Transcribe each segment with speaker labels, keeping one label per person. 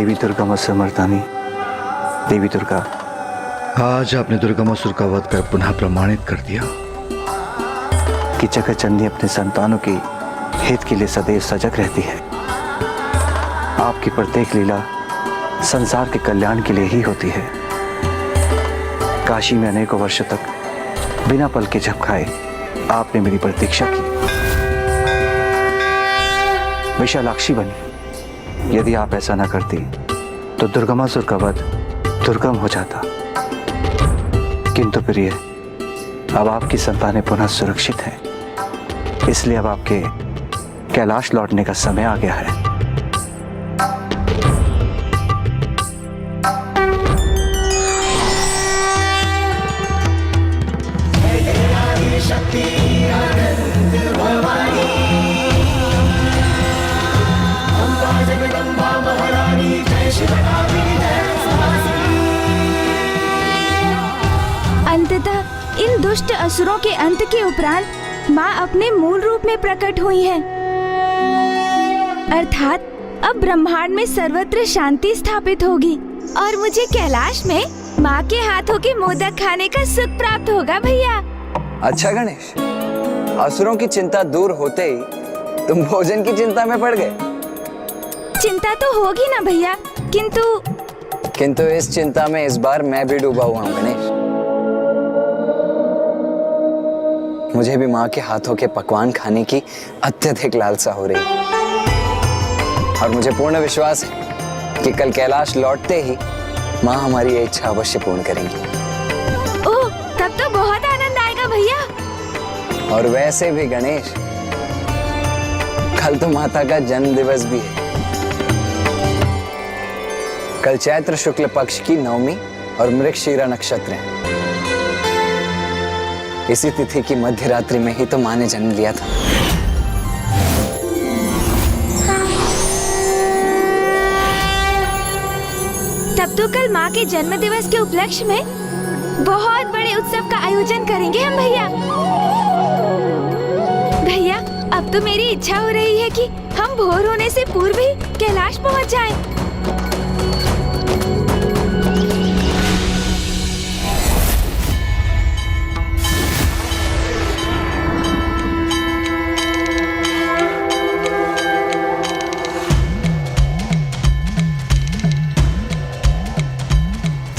Speaker 1: देवी दुर्गा मत्स्यमर्दानी, देवी दुर्गा,
Speaker 2: आज आपने दुर्गामासुर का वध कर पुनः प्रमाणित कर दिया
Speaker 1: कि जगत जननी अपने संतानों की हित के लिए सदैव सजग रहती है। आपकी प्रत्येक लीला संसार के कल्याण के लिए ही होती है। काशी में अनेकों वर्षों तक बिना पल के झपकाए आपने मेरी प्रतीक्षा की। विशालाक्षी बनी, यदि आप ऐसा न करती तो दुर्गमासुर का वध दुर्गम हो जाता। किंतु प्रिय, अब आपकी संतानें पुनः सुरक्षित हैं, इसलिए अब आपके कैलाश लौटने का समय आ गया है।
Speaker 3: अंततः इन दुष्ट असुरों के अंत के उपरांत माँ अपने मूल रूप में प्रकट हुई हैं। अर्थात अब ब्रह्मांड में सर्वत्र शांति स्थापित होगी और मुझे कैलाश में माँ के हाथों के मोदक खाने का सुख प्राप्त होगा भैया।
Speaker 4: अच्छा गणेश, असुरों की चिंता दूर होते ही तुम भोजन की चिंता में पड़ गए।
Speaker 3: चिंता तो होगी ना भैया, किंतु
Speaker 4: इस चिंता में इस बार मैं भी डूबा हुआ हूँ गणेश। मुझे भी माँ के हाथों के पकवान खाने की अत्यधिक लालसा हो रही है और मुझे पूर्ण विश्वास है कि कल कैलाश लौटते ही माँ हमारी ये इच्छा अवश्य पूर्ण करेंगी।
Speaker 3: ओह, तब तो बहुत आनंद आएगा भैया।
Speaker 4: और वैसे भी गणेश, कल तो माता का जन्म दिवस भी है। कल चैत्र शुक्ल पक्ष की नवमी और मृगशीरा नक्षत्र है। इसी तिथि की मध्य रात्रि में ही तो माँ ने जन्म लिया था।
Speaker 3: तब तो कल माँ के जन्म दिवस के उपलक्ष्य में बहुत बड़े उत्सव का आयोजन करेंगे हम भैया। भैया, अब तो मेरी इच्छा हो रही है कि हम भोर होने से पूर्व ही कैलाश पहुँच जाएं।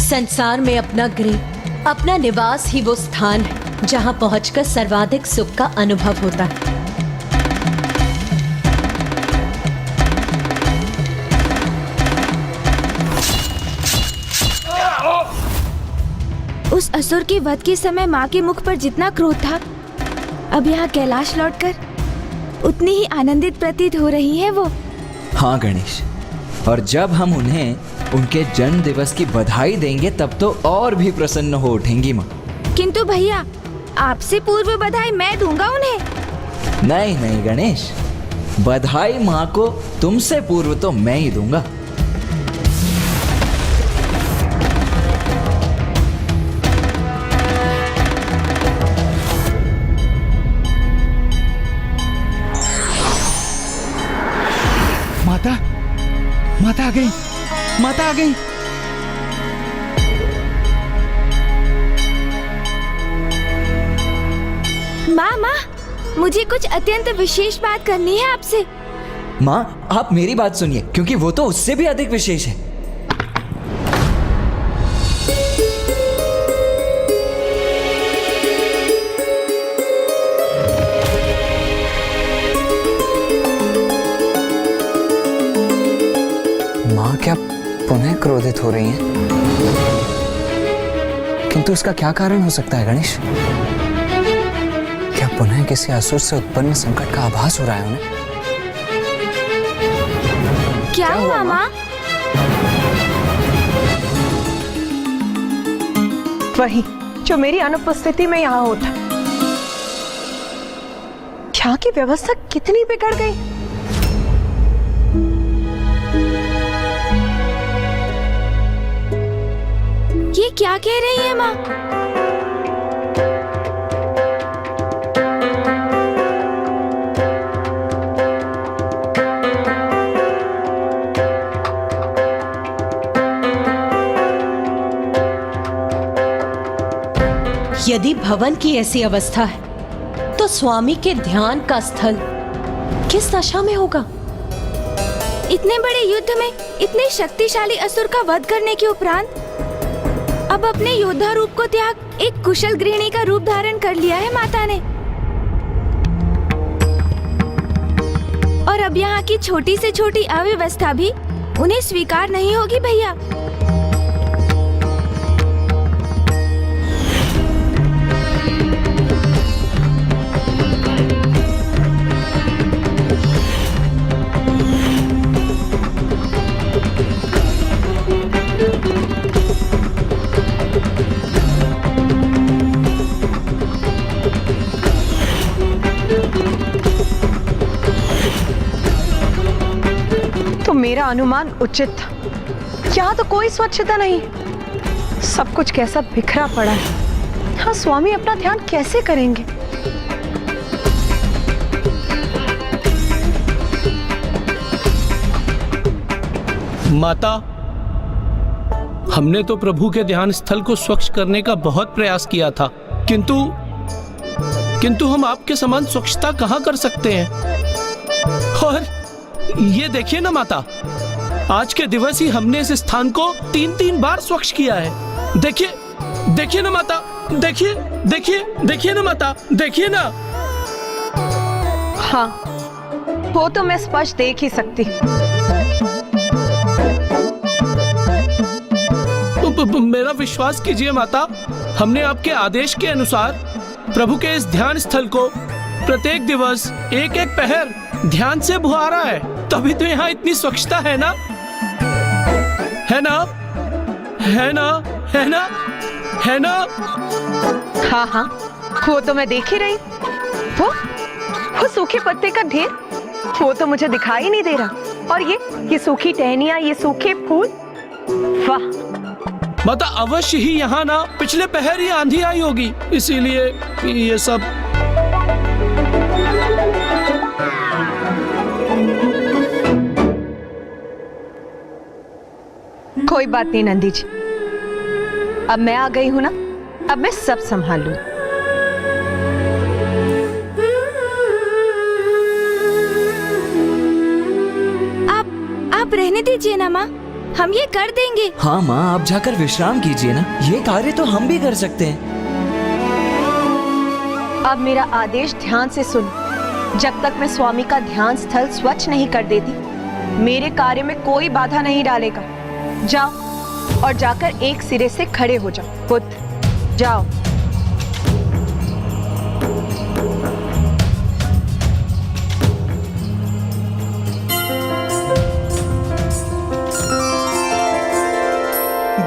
Speaker 5: संसार में अपना गृह, अपना निवास ही वो स्थान है जहां पहुंचकर सर्वाधिक सुख का अनुभव होता है।
Speaker 3: उस असुर के वध के समय माँ के मुख पर जितना क्रोध था, अब यहाँ कैलाश लौटकर उतनी ही आनंदित प्रतीत हो रही है वो।
Speaker 6: हाँ गणेश, और जब हम उन्हें उनके जन्म दिवस की बधाई देंगे तब तो और भी प्रसन्न हो उठेंगी माँ।
Speaker 3: किंतु भैया, आपसे पूर्व बधाई मैं दूंगा उन्हें।
Speaker 6: नहीं नहीं गणेश, बधाई माँ को तुमसे पूर्व तो मैं ही दूंगा।
Speaker 2: माता, माता आ गई, माता आ गई।
Speaker 3: माँ, मुझे कुछ अत्यंत विशेष बात करनी है आपसे।
Speaker 6: माँ, आप मेरी बात सुनिए, क्योंकि वो तो उससे भी अधिक विशेष है।
Speaker 4: माँ क्या पुनः क्रोधित हो रही हैं? किंतु इसका क्या कारण हो सकता है गणेश? क्या पुनः किसी असुर से उत्पन्न संकट का आभास हो रहा है उन्हें?
Speaker 3: क्या हुआ माँ?
Speaker 7: वही जो मेरी अनुपस्थिति में यहाँ होता। यहाँ की व्यवस्था कितनी बिगड़ गई।
Speaker 3: ये क्या कह रही है माँ?
Speaker 5: यदि भवन की ऐसी अवस्था है तो स्वामी के ध्यान का स्थल किस दशा में होगा?
Speaker 3: इतने बड़े युद्ध में इतने शक्तिशाली असुर का वध करने के उपरांत अब अपने योद्धा रूप को त्याग एक कुशल गृहिणी का रूप धारण कर लिया है माता ने। और अब यहाँ की छोटी से छोटी अव्यवस्था भी उन्हें स्वीकार नहीं होगी भैया।
Speaker 7: मेरा अनुमान उचित था। यहाँ तो कोई स्वच्छता नहीं, सब कुछ कैसा बिखरा पड़ा है। हाँ, स्वामी अपना ध्यान कैसे करेंगे?
Speaker 8: माता, हमने तो प्रभु के ध्यान स्थल को स्वच्छ करने का बहुत प्रयास किया था, किंतु हम आपके समान स्वच्छता कहाँ कर सकते हैं। और ये देखिए ना माता, आज के दिवस ही हमने इस स्थान को 3-3 बार स्वच्छ किया है। देखिए ना माता, देखिए ना माता, देखिए ना।
Speaker 7: हाँ, वो तो मैं स्पष्ट देख ही सकती।
Speaker 8: मेरा विश्वास कीजिए माता, हमने आपके आदेश के अनुसार प्रभु के इस ध्यान स्थल को प्रत्येक दिवस एक पहर ध्यान से बुहारा है, तभी तो यहाँ इतनी स्वच्छता है ना, है ना, है ना, है ना, है ना।
Speaker 7: हाँ हाँ, वो तो मैं देख ही रही। वो सूखे पत्ते का ढेर, वो तो मुझे दिखाई नहीं दे रहा। और ये सूखी टहनियाँ, ये सूखे फूल, वाह।
Speaker 8: माता, अवश्य ही यहाँ ना पिछले पहर ही आंधी आई होगी, इसीलिए ये सब।
Speaker 7: कोई बात नहीं नंदी जी, अब मैं आ गई हूं ना, अब मैं सब संभाल लूं।
Speaker 3: आप रहने दीजिए ना माँ, हम ये कर देंगे।
Speaker 6: हाँ माँ, आप जाकर विश्राम कीजिए ना, ये कार्य तो हम भी कर सकते हैं।
Speaker 7: अब मेरा आदेश ध्यान से सुन। जब तक मैं स्वामी का ध्यान स्थल स्वच्छ नहीं कर देती, मेरे कार्य में कोई बाधा नहीं डालेगा। जाओ और जाकर एक सिरे से खड़े हो जाओ। पुत्र, जाओ।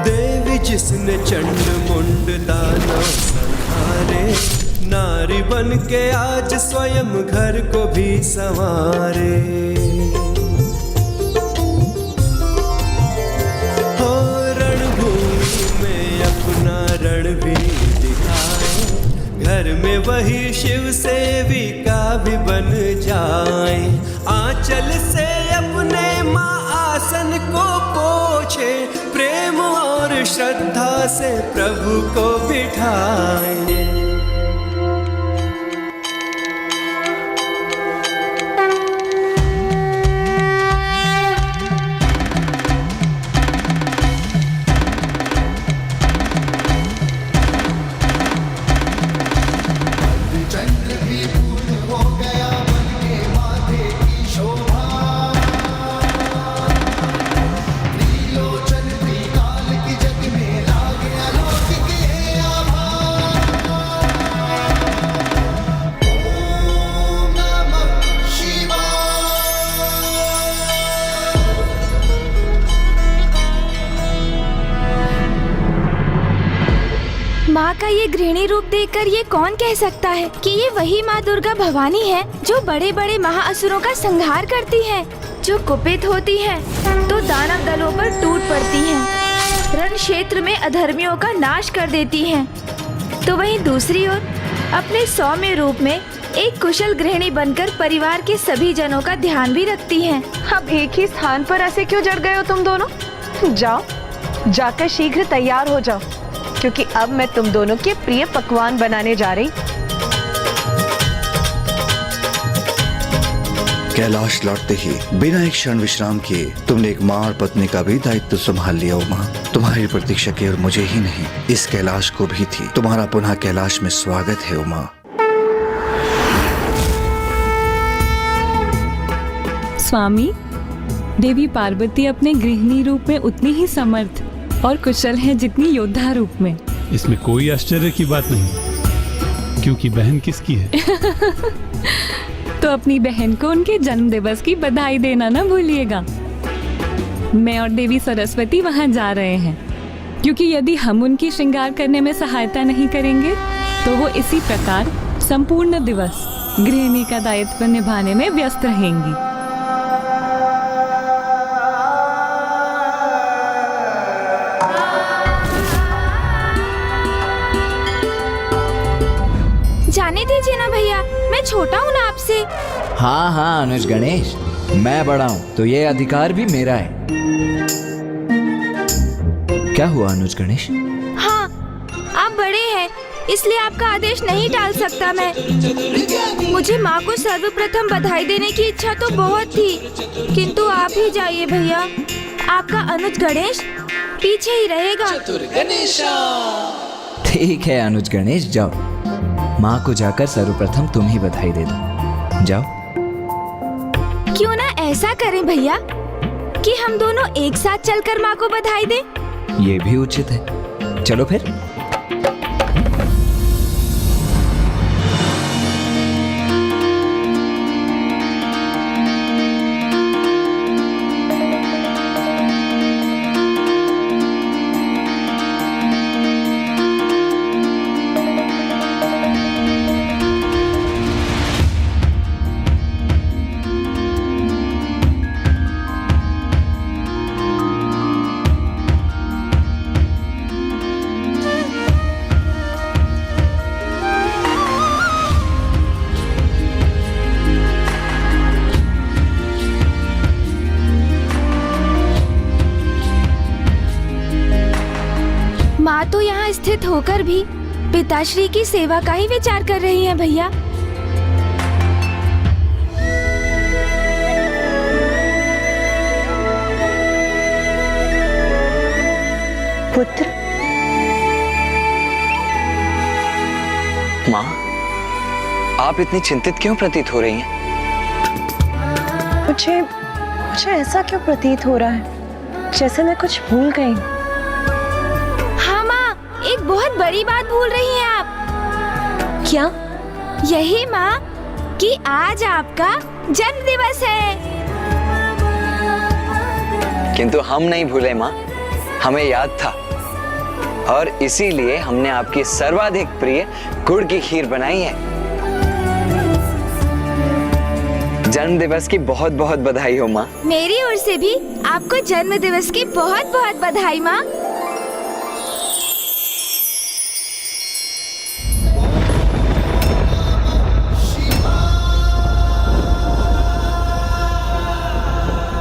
Speaker 9: देवी जिसने चंड मुंड दानव संहारे, नारी बन के आज स्वयं घर को भी संवारे। रण भी दिखाए, घर में वही शिव सेविका भी बन जाए। आंचल से अपने माँ आसन को पोछे, प्रेम और श्रद्धा से प्रभु को बिठाए।
Speaker 3: माँ का ये गृहिणी रूप देखकर ये कौन कह सकता है कि ये वही माँ दुर्गा भवानी है जो बड़े बड़े महाअसुरों का संहार करती है, जो कुपित होती है तो दानव दलों पर टूट पड़ती है, रण क्षेत्र में अधर्मियों का नाश कर देती है, तो वहीं दूसरी ओर अपने सौम्य रूप में एक कुशल गृहिणी बनकर परिवार के सभी जनों का ध्यान भी रखती है।
Speaker 7: अब एक ही स्थान पर ऐसे क्यों जड़ गए हो तुम दोनों? जाओ, जाकर शीघ्र तैयार हो जाओ। क्योंकि अब मैं तुम दोनों के प्रिय पकवान बनाने जा रही।
Speaker 1: कैलाश लौटते ही बिना एक क्षण विश्राम किए तुमने एक माँ और पत्नी का भी दायित्व संभाल लिया उमा। तुम्हारी प्रतीक्षा केवल मुझे ही नहीं, इस कैलाश को भी थी। तुम्हारा पुनः कैलाश में स्वागत है उमा।
Speaker 10: स्वामी, देवी पार्वती अपने गृहिणी रूप में उतनी ही समर्थ और कुशल है जितनी योद्धा रूप में।
Speaker 11: इसमें कोई आश्चर्य की बात नहीं, क्योंकि बहन किसकी है?
Speaker 10: तो अपनी बहन को उनके जन्म दिवस की बधाई देना ना भूलिएगा। मैं और देवी सरस्वती वहां जा रहे हैं, क्योंकि यदि हम उनकी श्रृंगार करने में सहायता नहीं करेंगे तो वो इसी प्रकार संपूर्ण दिवस गृहिणी का दायित्व निभाने में व्यस्त रहेंगी।
Speaker 3: जाने दीजिए ना भैया, मैं छोटा हूँ ना आपसे।
Speaker 6: हाँ हाँ अनुज गणेश, मैं बड़ा हूँ तो ये अधिकार भी मेरा है। क्या हुआ अनुज गणेश?
Speaker 3: हाँ, आप बड़े हैं, इसलिए आपका आदेश नहीं टाल सकता मैं। मुझे माँ को सर्वप्रथम बधाई देने की इच्छा तो बहुत थी, किंतु आप ही जाइए भैया। आपका अनुज गणेश पीछे ही रहेगा।
Speaker 6: ठीक है अनुज गणेश, जाओ। माँ को जाकर सर्वप्रथम तुम ही बधाई दे दो, जाओ।
Speaker 3: क्यों ना ऐसा करें भैया कि हम दोनों एक साथ चलकर माँ को बधाई दें?
Speaker 6: ये भी उचित है, चलो फिर।
Speaker 3: माँ तो यहाँ स्थित होकर भी पिताश्री की सेवा का ही विचार कर रही हैं भैया।
Speaker 7: पुत्र,
Speaker 4: माँ, आप इतनी चिंतित क्यों प्रतीत हो रही हैं?
Speaker 7: मुझे ऐसा क्यों प्रतीत हो रहा है जैसे मैं कुछ भूल गई।
Speaker 3: हाँ माँ, एक बहुत बड़ी बात भूल रही हैं आप।
Speaker 5: क्या?
Speaker 3: यही माँ कि आज आपका जन्म दिवस है।
Speaker 4: किंतु हम नहीं भूले माँ, हमें याद था और इसीलिए हमने आपकी सर्वाधिक प्रिय गुड़ की खीर बनाई है। जन्म दिवस की बहुत बहुत बधाई हो माँ।
Speaker 3: मेरी ओर से भी आपको जन्म दिवस की बहुत बहुत बधाई माँ।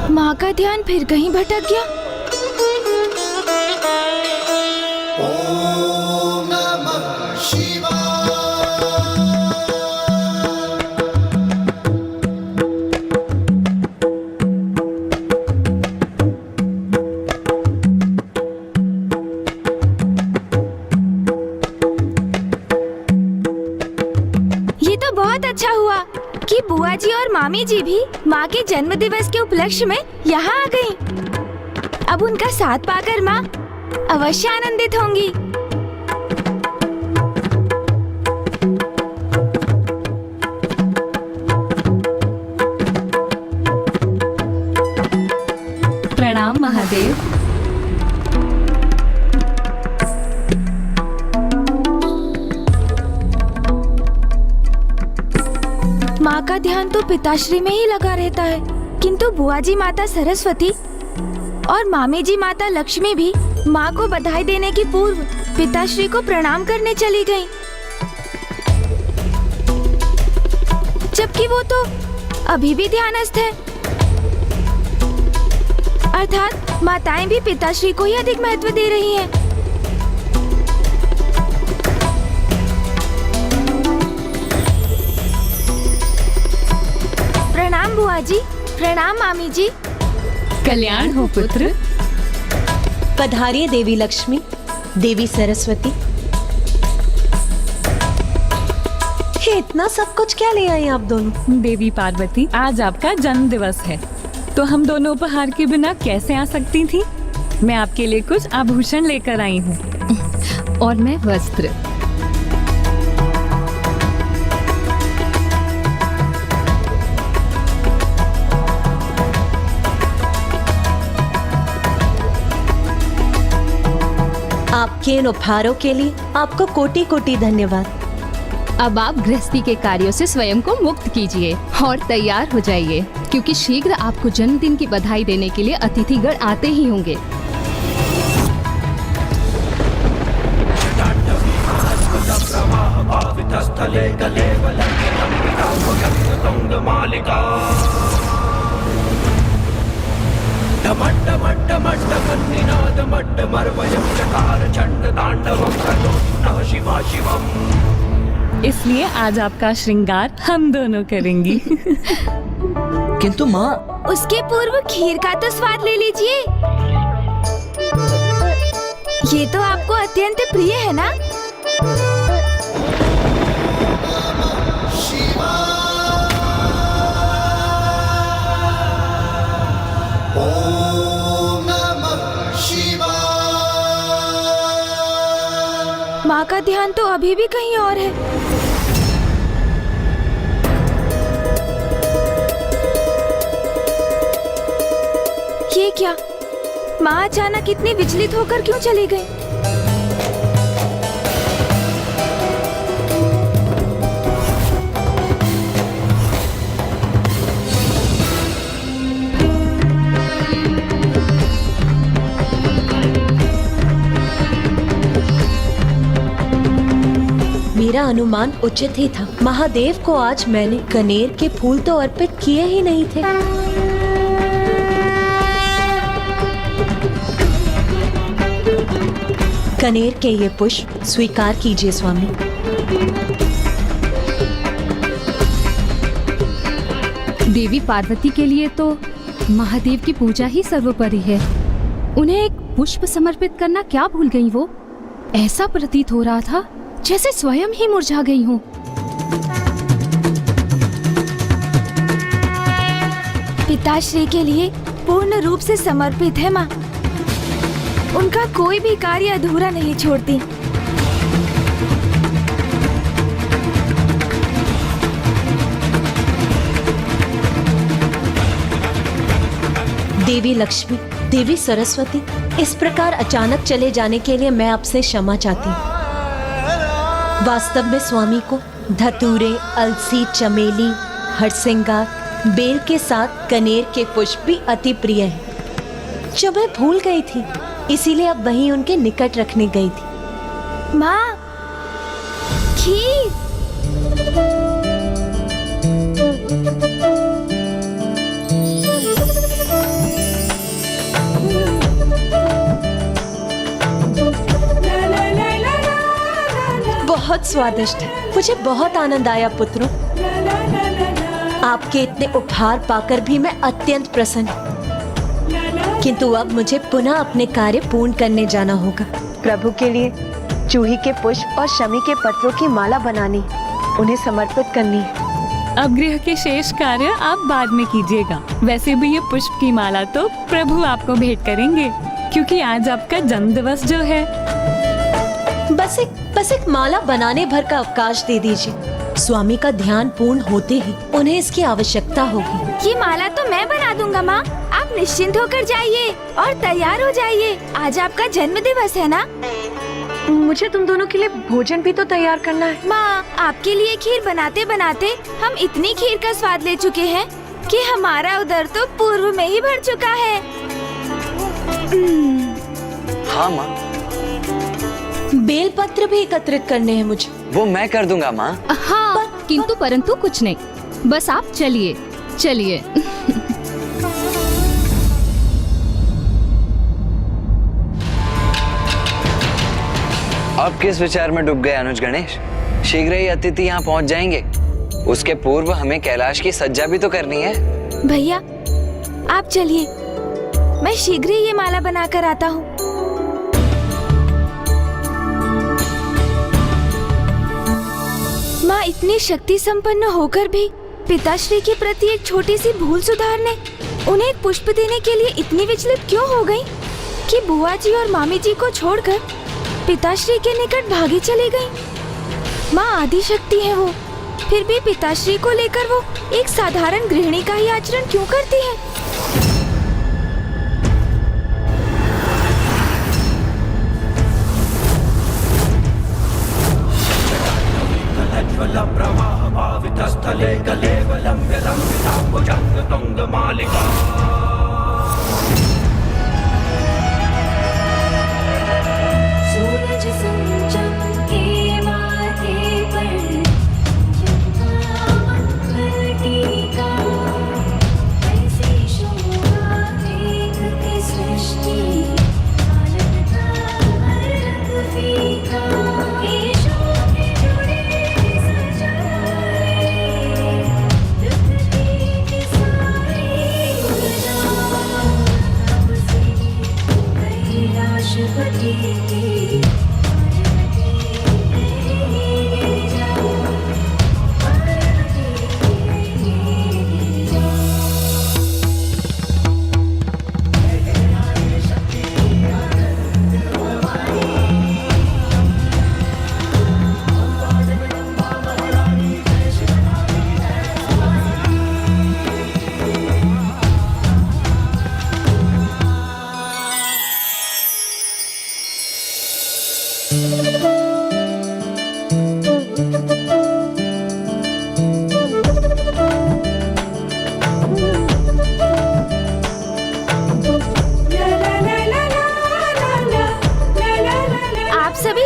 Speaker 3: माँ का ध्यान फिर कहीं भटक गया।
Speaker 9: ओम नमः शिवाय।
Speaker 3: ये तो बहुत अच्छा हुआ कि बुआ जी और मामी जी भी माँ के जन्म दिवस के उपलक्ष्य में यहाँ आ गईं। अब उनका साथ पाकर माँ अवश्य आनंदित होंगी।
Speaker 10: प्रणाम महादेव।
Speaker 3: माँ का ध्यान तो पिताश्री में ही लगा रहता है, किंतु बुआ जी माता सरस्वती और मामी जी माता लक्ष्मी भी माँ को बधाई देने की पूर्व पिताश्री को प्रणाम करने चली गईं। जबकि वो तो अभी भी ध्यानस्थ है। अर्थात माताएं भी पिताश्री को ही अधिक महत्व दे रही हैं। जी। प्रणाम मामी जी।
Speaker 10: कल्याण हो पुत्र।
Speaker 5: पधारिए देवी लक्ष्मी, देवी सरस्वती। ये इतना सब कुछ क्या ले आई आप दोनों?
Speaker 10: देवी पार्वती, आज आपका जन्म दिवस है, तो हम दोनों उपहार के बिना कैसे आ सकती थी। मैं आपके लिए कुछ आभूषण लेकर आई हूँ और मैं वस्त्र।
Speaker 5: आपके इन उपहारों के लिए आपको कोटि कोटि धन्यवाद।
Speaker 12: अब आप गृहस्थी के कार्यों से स्वयं को मुक्त कीजिए और तैयार हो जाइए, क्योंकि शीघ्र आपको जन्मदिन की बधाई देने के लिए अतिथिगण आते ही होंगे।
Speaker 10: इसलिए आज आपका श्रृंगार हम दोनों करेंगी।
Speaker 6: किंतु माँ,
Speaker 3: उसके पूर्व खीर का तो स्वाद ले लीजिए। ये तो आपको अत्यंत प्रिय है ना? माँ का ध्यान तो अभी भी कहीं और है। ये क्या? माँ अचानक इतनी विचलित होकर क्यों चली गई?
Speaker 5: मेरा अनुमान उचित ही था। महादेव को आज मैंने कनेर के फूल तो अर्पित किए ही नहीं थे। कनेर के ये पुष्प स्वीकार कीजिए स्वामी।
Speaker 12: देवी पार्वती के लिए तो महादेव की पूजा ही सर्वोपरि है। उन्हें एक पुष्प समर्पित करना क्या भूल गई वो? ऐसा प्रतीत हो रहा था जैसे स्वयं ही मुरझा गई हूँ।
Speaker 3: पिताश्री के लिए पूर्ण रूप से समर्पित है माँ। उनका कोई भी कार्य अधूरा नहीं छोड़ती।
Speaker 5: देवी लक्ष्मी, देवी सरस्वती, इस प्रकार अचानक चले जाने के लिए मैं आपसे क्षमा चाहती हूँ। वास्तव में स्वामी को धतूरे, अलसी, चमेली, हरसिंगार, बेल के साथ कनेर के पुष्प भी अति प्रिय हैं, जो मैं भूल गई थी। इसीलिए अब वहीं उनके निकट रखने गई थी।
Speaker 3: माँ, खीर।
Speaker 5: बहुत स्वादिष्ट है। मुझे बहुत आनंद आया पुत्रों। आपके इतने उपहार पाकर भी मैं अत्यंत प्रसन्न हूँ। किंतु अब मुझे पुनः अपने कार्य पूर्ण करने जाना होगा।
Speaker 7: प्रभु के लिए जूही के पुष्प और शमी के पत्रों की माला बनानी, उन्हें समर्पित करनी है।
Speaker 10: अब गृह के शेष कार्य आप बाद में कीजिएगा। वैसे भी ये पुष्प की माला तो प्रभु आपको भेंट करेंगे, क्योंकि आज आपका जन्म दिवस जो है।
Speaker 5: बस एक माला बनाने भर का अवकाश दे दीजिए। स्वामी का ध्यान पूर्ण होते ही उन्हें इसकी आवश्यकता होगी।
Speaker 3: ये माला तो मैं बना दूंगा माँ। आप निश्चिंत होकर जाइए और तैयार हो जाइए। आज आपका जन्म दिवस है ना?
Speaker 7: मुझे तुम दोनों के लिए भोजन भी तो तैयार करना है।
Speaker 3: माँ, आपके लिए खीर बनाते बनाते हम इतनी खीर का स्वाद ले चुके हैं कि हमारा उदर तो पूर्व में ही भर चुका है।
Speaker 4: हाँ माँ।
Speaker 5: बेलपत्र भी एकत्रित करने हैं मुझे।
Speaker 4: वो मैं कर दूंगा माँ।
Speaker 12: हाँ, किंतु परंतु कुछ नहीं, बस आप चलिए चलिए।
Speaker 4: अब किस विचार में डूब गए अनुज गणेश? शीघ्र ही अतिथि यहाँ पहुँच जाएंगे। उसके पूर्व हमें कैलाश की सज्जा भी तो करनी है।
Speaker 3: भैया आप चलिए, मैं शीघ्र ही ये माला बनाकर आता हूँ। माँ इतनी शक्ति संपन्न होकर भी पिताश्री के प्रति एक छोटी सी भूल सुधारने, उन्हें एक पुष्प देने के लिए इतनी विचलित क्यों हो गई कि बुआ जी और मामी जी को छोड़कर पिताश्री के निकट भागी चली गई। माँ आदि शक्ति है वो, फिर भी पिताश्री को लेकर वो एक साधारण गृहिणी का ही आचरण क्यों करती है?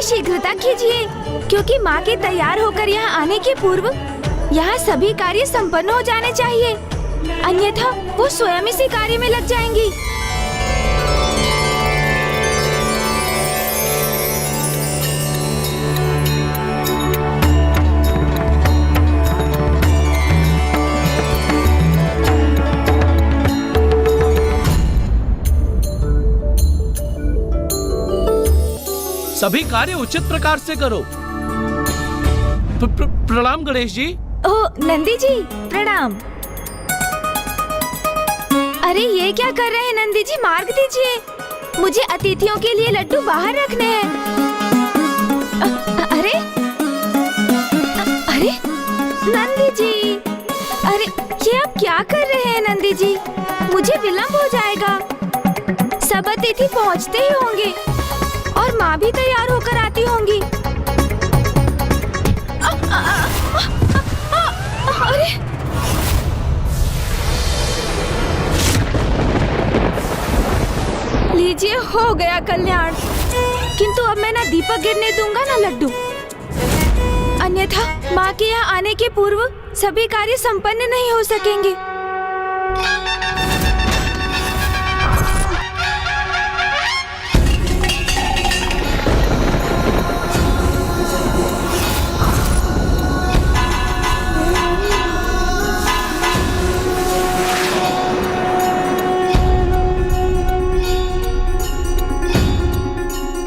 Speaker 3: शीघ्रता कीजिए, क्योंकि माँ के तैयार होकर यहाँ आने के पूर्व यहाँ सभी कार्य संपन्न हो जाने चाहिए, अन्यथा वो स्वयं इसी कार्य में लग जाएंगी।
Speaker 8: सभी कार्य उचित प्रकार से करो। प्रणाम गणेश जी।
Speaker 3: ओह नंदी जी प्रणाम। अरे ये क्या कर रहे हैं नंदी जी, मार्ग दीजिए, मुझे अतिथियों के लिए लड्डू बाहर रखने हैं। अरे अरे नंदी जी, अरे ये आप क्या कर रहे हैं नंदी जी, मुझे विलंब हो जाएगा। सब अतिथि पहुँचते ही होंगे और माँ भी तैयार होकर आती होंगी। अरे लीजिए, हो गया कल्याण। किंतु अब मैं ना दीपक गिरने दूंगा ना लड्डू, अन्यथा माँ के यहाँ आने के पूर्व सभी कार्य संपन्न नहीं हो सकेंगे।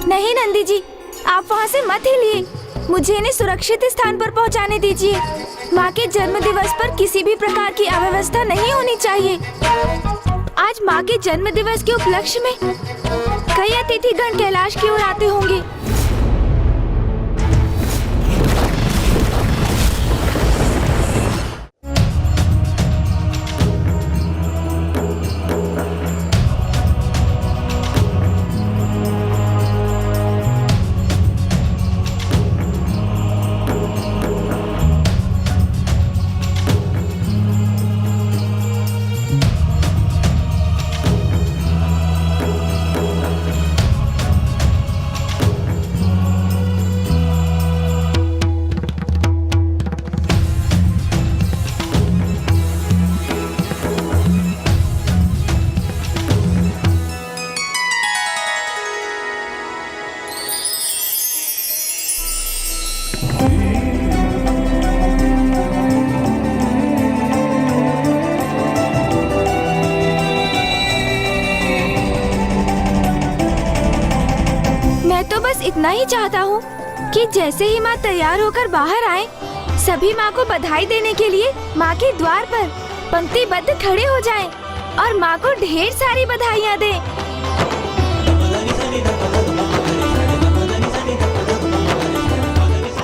Speaker 3: नहीं नंदी जी, आप वहाँ से मत हिलिए, मुझे इन्हें सुरक्षित स्थान पर पहुँचाने दीजिए। माँ के जन्म दिवस पर किसी भी प्रकार की अव्यवस्था नहीं होनी चाहिए। आज माँ के जन्म दिवस के उपलक्ष्य में कई अतिथिगण कैलाश की ओर आते होंगे। सुनना ही चाहता हूँ कि जैसे ही माँ तैयार होकर बाहर आए, सभी माँ को बधाई देने के लिए माँ के द्वार पर पंक्तिबद्ध खड़े हो जाएं और माँ को ढेर सारी बधाइयाँ दें।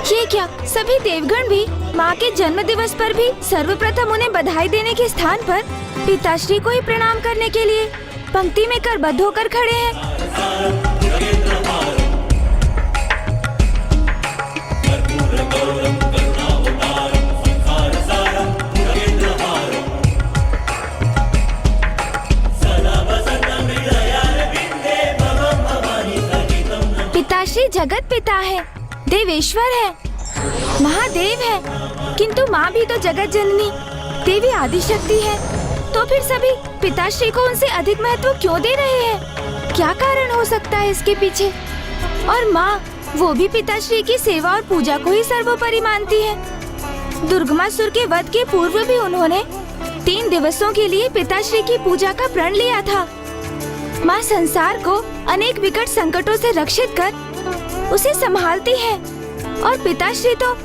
Speaker 3: ये क्या, सभी देवगण भी माँ के जन्म दिवस पर भी सर्वप्रथम उन्हें बधाई देने के स्थान पर पिताश्री को ही प्रणाम करने के लिए पंक्ति में करबद्ध होकर खड़े हैं। पिताश्री जगत पिता है, देवेश्वर है, महादेव है, किंतु माँ भी तो जगत जननी देवी आदिशक्ति है। तो फिर सभी पिताश्री को उनसे अधिक महत्व क्यों दे रहे हैं? क्या कारण हो सकता है इसके पीछे? और माँ, वो भी पिताश्री की सेवा और पूजा को ही सर्वोपरि मानती है। दुर्गमासुर के वध के पूर्व भी उन्होंने 3 दिवसों के लिए पिताश्री की पूजा का प्रण लिया था। माँ संसार को अनेक विकट संकटों से रक्षित कर उसे संभालती है और पिताश्री तो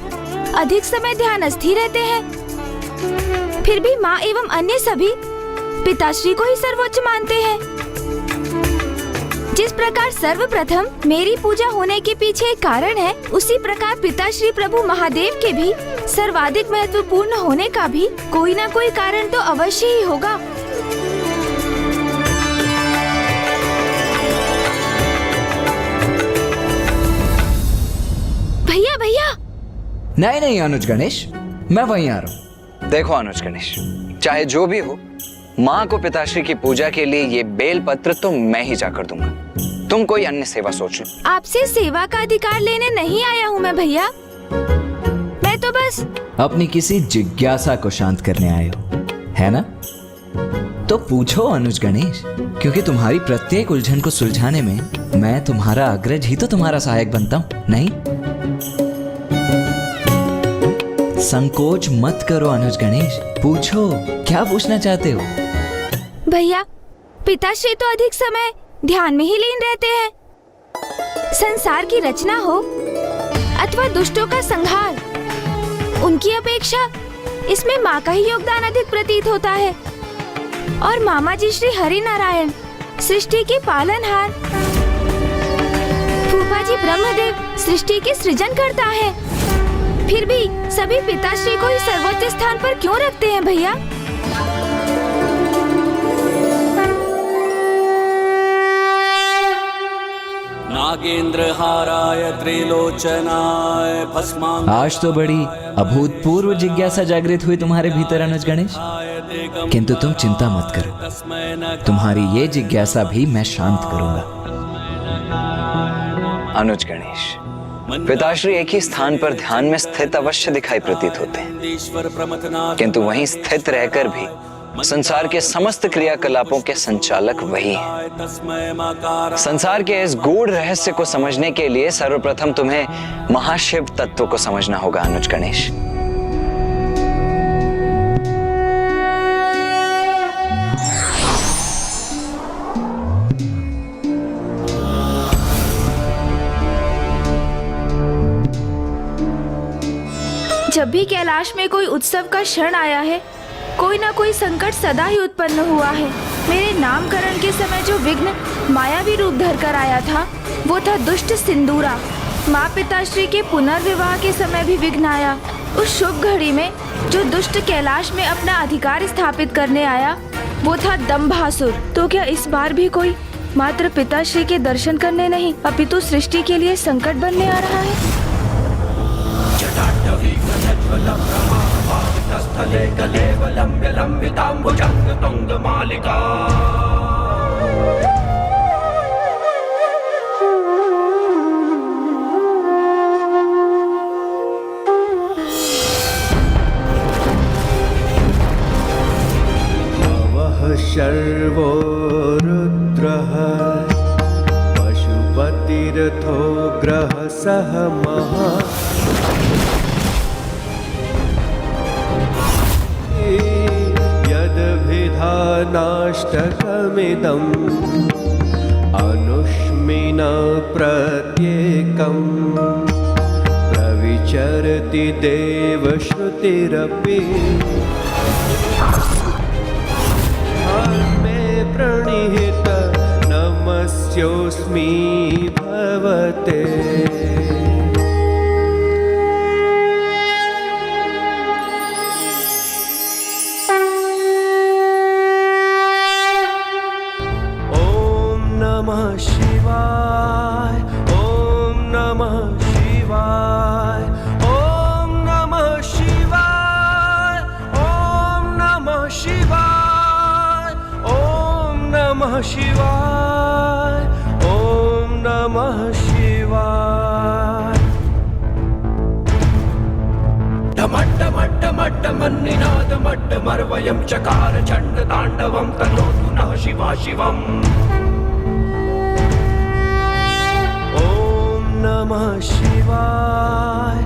Speaker 3: अधिक समय ध्यानस्थ ही रहते हैं। फिर भी माँ एवं अन्य सभी पिताश्री को ही सर्वोच्च मानते हैं। जिस प्रकार सर्वप्रथम मेरी पूजा होने के पीछे एक कारण है, उसी प्रकार पिताश्री प्रभु महादेव के भी सर्वाधिक महत्वपूर्ण होने का भी कोई न कोई कारण तो अवश्य ही होगा। भैया भैया,
Speaker 6: नहीं नहीं अनुज गणेश, मैं वहीं आ रहा हूँ।
Speaker 4: देखो अनुज गणेश, चाहे जो भी हो, माँ को पिताश्री की पूजा के लिए ये बेल पत्र तो मैं ही जाकर दूंगा। तुम कोई अन्य सेवा सोच लो।
Speaker 3: आपसे सेवा का अधिकार लेने नहीं आया हूँ मैं भैया, मैं तो बस
Speaker 6: अपनी किसी जिज्ञासा को शांत करने आए हो, है ना? तो पूछो अनुज गणेश, क्योंकि तुम्हारी प्रत्येक उलझन को सुलझाने में मैं तुम्हारा अग्रज ही तो तुम्हारा सहायक बनता हूँ, नहीं? संकोच मत करो अनुज गणेश, पूछो, क्या पूछना चाहते हो?
Speaker 3: भैया, पिताश्री तो अधिक समय ध्यान में ही लीन रहते हैं। संसार की रचना हो अथवा दुष्टों का संहार, उनकी अपेक्षा इसमें माँ का ही योगदान अधिक प्रतीत होता है। और मामा जी श्री हरि नारायण, सृष्टि के पालनहार, फूफा जी ब्रह्मदेव सृष्टि के सृजन करता है। फिर भी सभी पिताश्री को ही सर्वोच्च स्थान पर क्यों रखते हैं भैया?
Speaker 9: नागेंद्र हाराय त्रिलोचनाय भस्मांग।
Speaker 6: आज तो बड़ी अभूतपूर्व जिज्ञासा जागृत हुई तुम्हारे भीतर अनुज गणेश, किंतु तुम चिंता मत करो, तुम्हारी ये जिज्ञासा भी मैं शांत करूंगा।
Speaker 4: अनुज गणेश, पिताश्री एक ही स्थान पर ध्यान में स्थित अवश्य दिखाई प्रतीत होते हैं, किंतु वहीं स्थित रहकर भी संसार के समस्त क्रियाकलापों के संचालक वही हैं। संसार के इस गूढ़ रहस्य को समझने के लिए सर्वप्रथम तुम्हें महाशिव तत्व को समझना होगा अनुज गणेश।
Speaker 3: जब भी कैलाश में कोई उत्सव का क्षण आया है, कोई ना कोई संकट सदा ही उत्पन्न हुआ है। मेरे नामकरण के समय जो विघ्न मायावी रूप धरकर आया था, वो था दुष्ट सिंदूरा। माँ पिताश्री के पुनर्विवाह के समय भी विघ्न आया। उस शुभ घड़ी में जो दुष्ट कैलाश में अपना अधिकार स्थापित करने आया, वो था दंभासुर। तो क्या इस बार भी कोई मात्र पिताश्री के दर्शन करने नहीं, अपितु सृष्टि के लिए संकट बनने आ रहा है?
Speaker 9: स्थले कलेवलम्ब्य लम्बिताम्बुजंग तुंग मालिका। वह शर्वो रुद्रः पशुपतिरथो ग्रह सह महा। यद्विधानाष्टकमिदम् अनुसृत्य करोष्मि न प्रत्येकम् प्रविचरति देवश्रुतिरपि मे प्रणिहित नमस्योऽस्मि भवते। शिवाय ओम नमः शिवाय ओम नमः शिवाय ओम नमः शिवाय ओम नमः शिवाय ओम नमः शिवाय।
Speaker 8: डमड्डमड्डमड्डमन्निनादमड्डमर्वयं चकार चण्ड ताण्डवं तनोतु नः शिवा शिवम्।
Speaker 9: नमः शिवाय